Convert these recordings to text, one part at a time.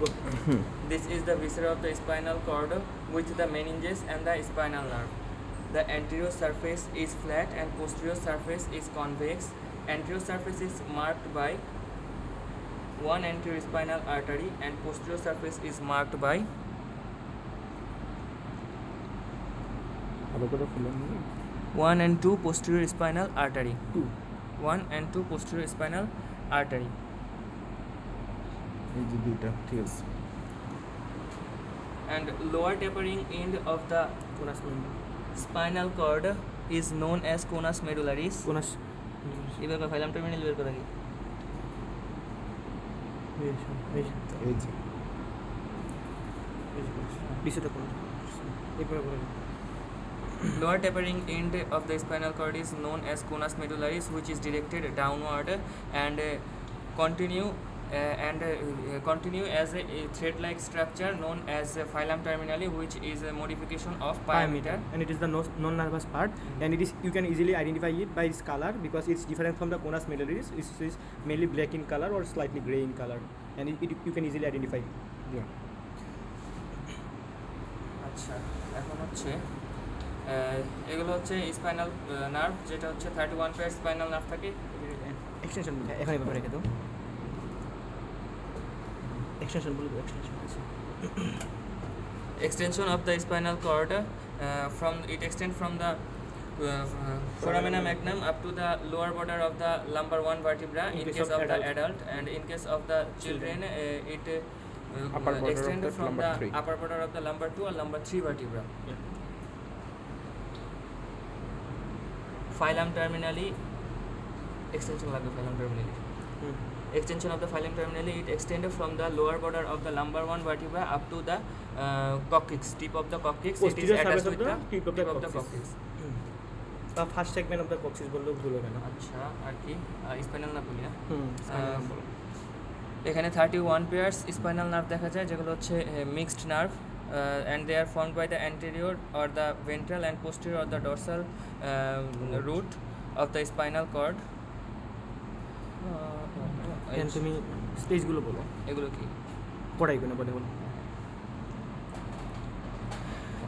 This is the viscera of the spinal cord with the meninges and the spinal nerve. The anterior surface is flat and posterior surface is convex. Anterior surface is marked by one anterior spinal artery and posterior surface is marked by one and two posterior spinal artery. One and two posterior spinal artery. And lower tapering end of the spinal cord is known as conus medullaris. এবার ফাইলাম terminal বের করা কি Lower tapering end of the spinal cord is known as conus medullaris, which is directed downward and continue as a thread-like structure known as phylum terminale, which is a modification of pyometer. And it is the non-nervous part, and it is you can easily identify it by its color because it's different from the conus medullaris. It is mainly black in color or slightly gray in color, and you can easily identify. আচ্ছা, এখন হচ্ছে এগুলো হচ্ছে spinal nerve, যেটা হচ্ছে 31 pair spinal nerve থাকে। Extension এখন এভাবে রেখে দাও। Extension of the spinal cord extends from the foramina magnum up to the lower border of the lumbar 1 vertebra in case of the adult, and in case of the children it extends from the upper border of the lumbar 2 or lumbar 3 vertebra. Phylum terminale extension লাগবে phylum terminale. Extension of the phylum terminale, it extended from the lower border of the lumbar 1 vertebra up to the coccyx, tip of the coccyx. It is attached with the tip of the coccyx. The first segment of the coccyx বললেও ভুল হবে না। আচ্ছা, আর কি spinal nerve বলি না, এখানে 31 pairs spinal nerve দেখা যায়, যেগুলো হচ্ছে mixed nerve, and they are formed by the anterior or the ventral and posterior or the dorsal root of the spinal cord. তুমি স্টেজগুলো বলো, এগুলো কি পড়াই কোনা পড়ে বলো।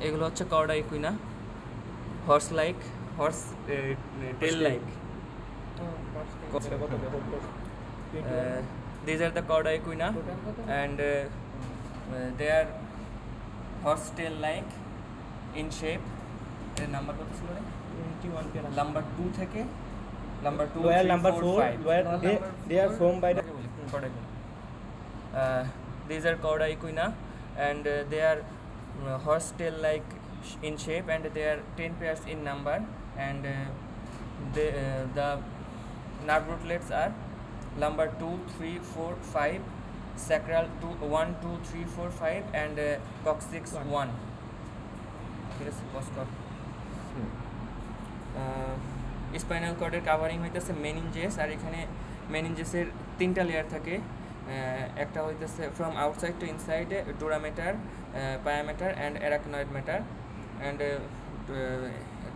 এগুলো হচ্ছে cauda equina, horse tail like. These are the chorda equina, and they are horse tail like in shape. এর নাম্বার কত ছিল রে? 21 পেয়ার। নাম্বার 2 থেকে number 2, where 3, number 4, 5. where they are formed by the chorda equina. These are chorda equina, and they are horse tail like in shape, and they are 10 pairs in number, and the nerve rootlets are lumbar 2, 3, 4, 5, sacral 1, 2, 3, 4, 5, and coccyx 1. ঠিক আছে, pause কর। Spinal কর্ডের covering হইতেছে meninges, আর এখানে মেনিনজেসের 3টা layer থাকে। একটা হইতেছে from outside to inside dura mater, pia mater and arachnoid mater. And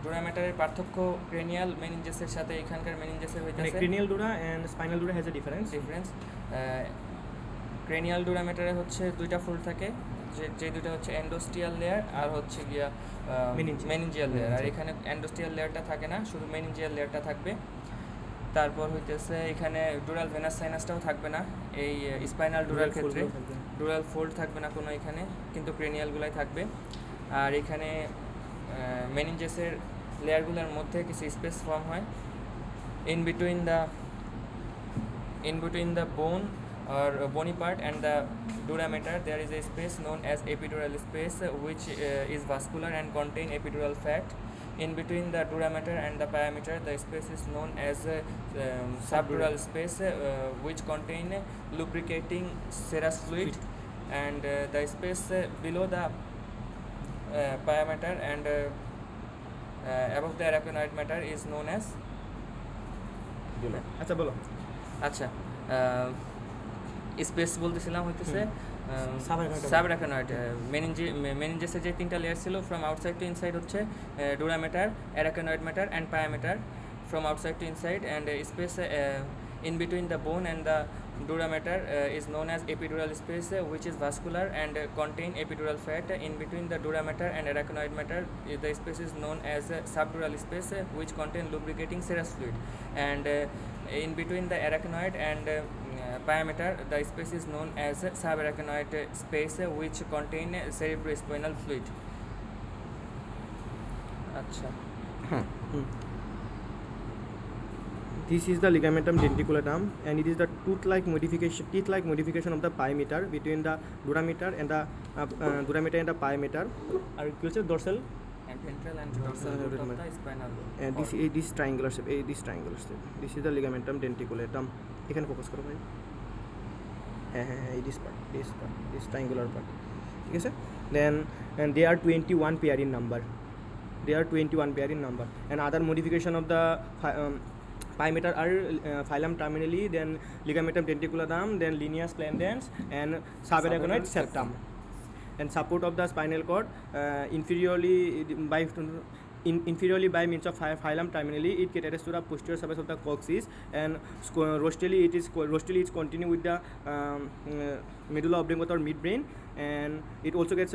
ডুরামেটারের পার্থক্য ক্রেনিয়াল মেনিনজেসের সাথে এখানকার মেনিনজেসের হইতেছে cranial dura and spinal dura has a difference. Cranial ডুরামেটারে হচ্ছে 2টা ফোল্ড থাকে, যে দুটো হচ্ছে এন্ডোস্টিয়াল লেয়ার আর হচ্ছে গিয়া মেনিনজিয়াল লেয়ার। আর এখানে এন্ডোস্টিয়াল লেয়ারটা থাকে না, শুধু মেনিনজিয়াল লেয়ারটা থাকবে। তারপর হইতেছে এখানে ডুরাল ভেনাস সাইনাসটাও থাকবে না, এই স্পাইনাল ডুরাল ক্ষেত্রে ডুরাল ফোল্ড থাকবে না কোনো এখানে, কিন্তু ক্রেনিয়ালগুলাই থাকবে। আর এখানে মেনিনজেসের লেয়ারগুলোর মধ্যে কিছু স্পেস ফর্ম হয় in between the bone or bony part and the durameter. There is a space known as epidural space, which is vascular and contain epidural fat. In between the durameter and the pyometer, the space is known as subdural space, which contain lubricating serous fluid, and the space below the pyometer and above the arachnoid matter is known as আচ্ছা বলো। আচ্ছা, space বলতেছিলাম হইতেছে সাবআরাকনয়েড। মেনিনজেসের যে 3টা layer ছিল from outside to inside হচ্ছে dura mater, arachnoid mater and pia mater from outside to inside, and space in between the bone and the dura mater is known as epidural space, which is vascular and contain epidural fat. In between the dura mater and arachnoid mater, the space is known as subdural space, which contain lubricating serous fluid. And in between the arachnoid and pyometer, the space is known as subarachnoid space, which contain cerebrospinal fluid. Acha. This is the ligamentum denticulatum, and it is the teeth-like modification of the pyometer between the dura mater and the pyometer. Or dorsal And ventral and dorsal root of the spinal and cord. this triangular shape, this triangular shape. This is the ligamentum denticulatum. এখানে focus করো ভাই। হ্যাঁ this triangular part, ঠিক আছে? Then and they are 21 pair in number. And other modification of the pyometer are phylum terminally, then ligamentum denticulatum, then linear splendens, and subarachnoid septum. And support of the spinal cord inferiorly by means of phylum terminally, it caters to the posterior surface of the coccyx, and rostrally it continue with the medulla oblongata or midbrain, and it also gets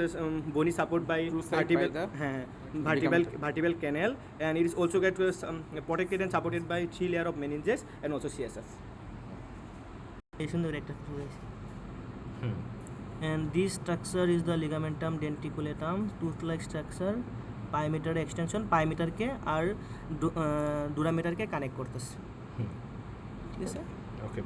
bony support by vertebral canal, and it is also get protected and supported by 3 layer of meninges and also CSF. And this structure is the ligamentum denticulatum, tooth-like structure, pyometer extension, pyometer के और dura mater के connect करते हैं, ठीक है sir? Okay.